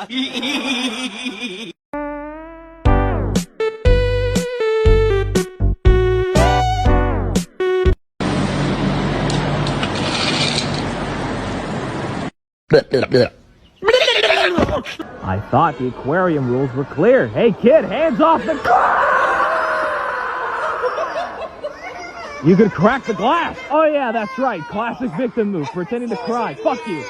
I thought the aquarium rules were clear. Hey kid, hands off the You could crack the glass. Oh yeah, that's right. Classic victim move, pretending to cry. Fuck you.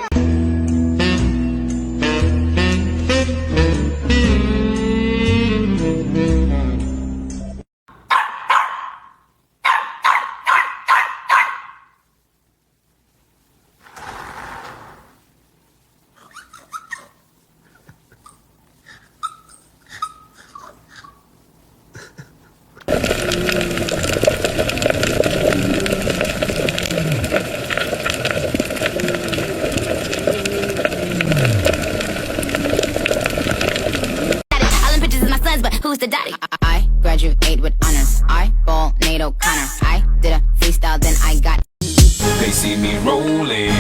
Who's the daddy? I graduate with honors. I ball Nate O'Connor. I did a freestyle, then I got. They see me rolling,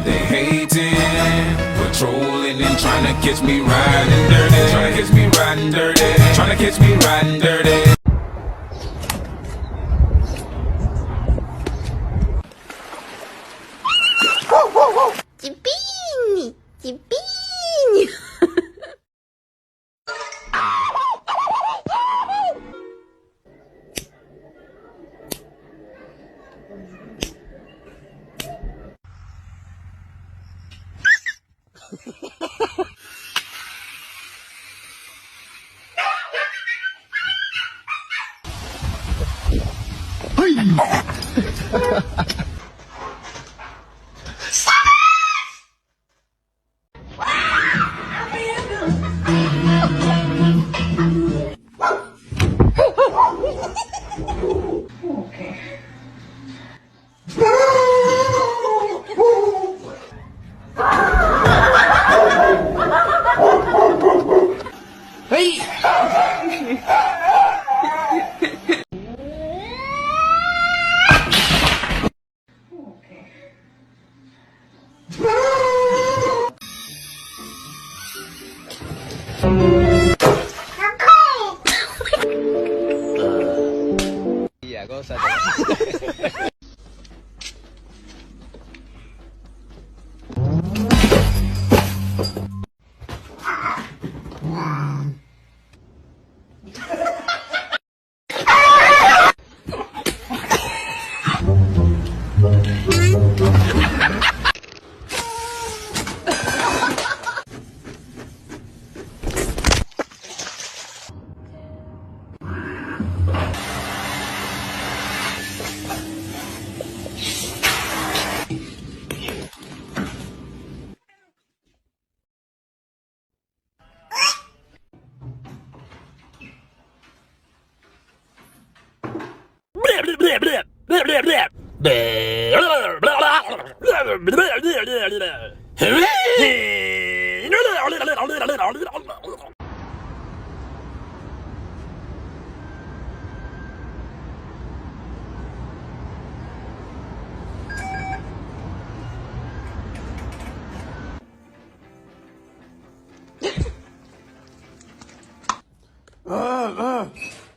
they hating, patrolling and trying to catch me riding dirty. Trying to catch me riding dirty. Trying to catch me riding dirty. Chipini, chipini. Iya, gak usah deh.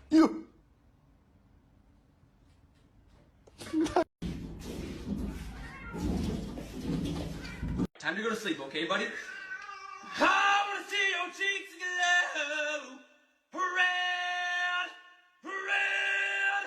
You. Time to go to sleep, okay, buddy? I wanna see your cheeks glow. Red, red,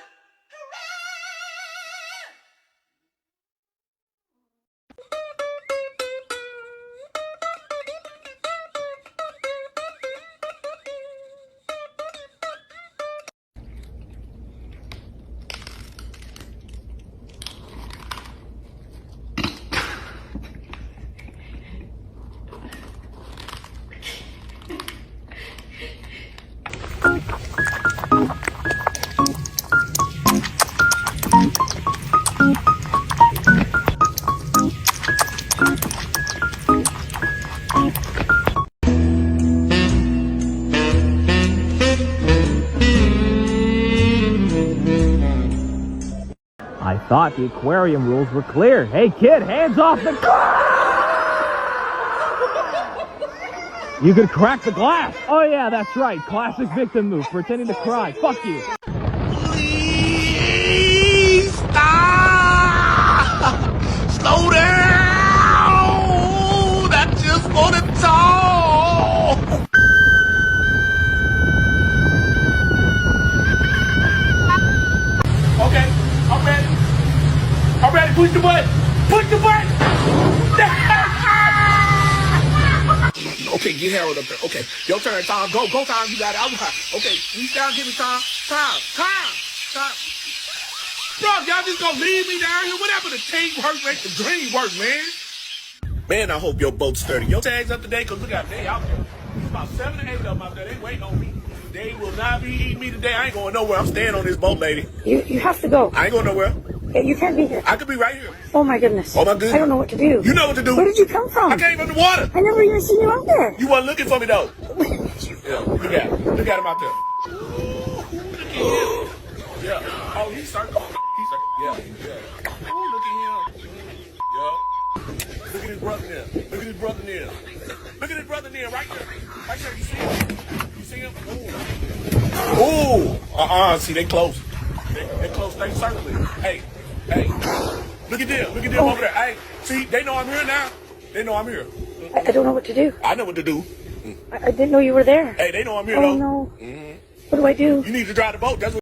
I thought the aquarium rules were clear. Hey kid, hands off the You could crack the glass. Oh yeah, that's right. Classic victim move, pretending to cry. Fuck you. Please stop. Slow down. I just want to talk. Okay, I'm ready. I'm ready. Push the button. Push the button. Okay, get Harold up there. Okay, your turn, Tom. Go, Tom. You got it. Okay, reach down, give me time. Time. Bro, y'all just gonna leave me down here? What happened to teamwork make the dream work, man? Man, I hope your boat's sturdy. Your tag's up to date, because look out, they out there. There's about 7 or 8 of them out there. They waiting on me. They will not be eating me today. I ain't going nowhere. I'm staying on this boat, lady. You have to go. I ain't going nowhere. Yeah, you can't be here. I could be right here. Oh my goodness. Oh my goodness. I don't know what to do. You know what to do. Where did you come from? I came from the water. I never even seen you out there. You weren't looking for me, though. Yeah, look at him. Look at him out there. Ooh, look at him. Yeah. Oh, he's circling. Yeah. Ooh, look at him. Yeah. Look at his brother there. Look at his brother there. Look at his brother there, right there. Right there. You see him? You see him? Ooh. See, they close. They close. They circling. Hey. Look at them. Look at them over there. Hey, see, they know I'm here now. They know I'm here. I don't know what to do. I know what to do. I didn't know you were there. Hey, they know I'm here, Oh though. no. What do I do? You need to drive the boat. That's what